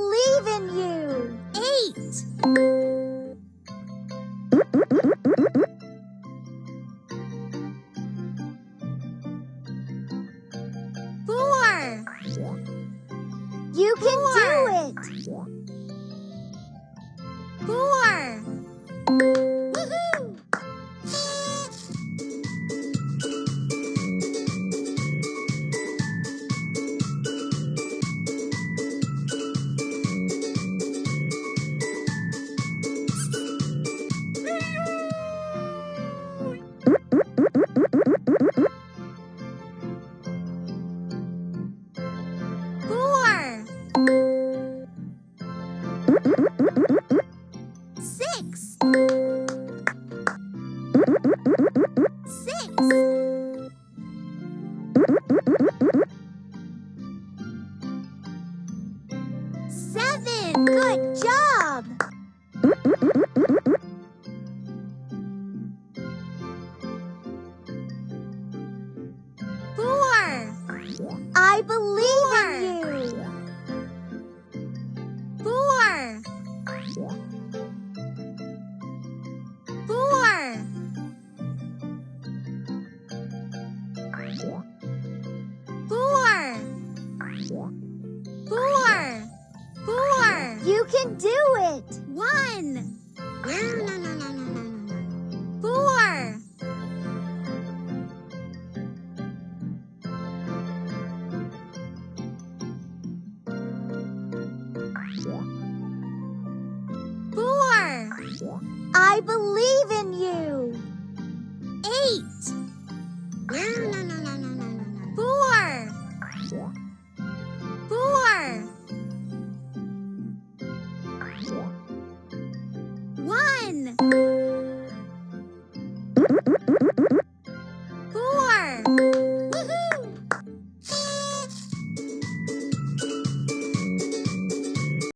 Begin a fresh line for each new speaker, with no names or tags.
believe in you.
8. 4.
You can do it.
4. Woohoo! 4. 6. 6. 7.
Good job.
4.
I believe in you.
4. 4. 4. 4. 4.
You can do it.
1. 4. 4.
I believe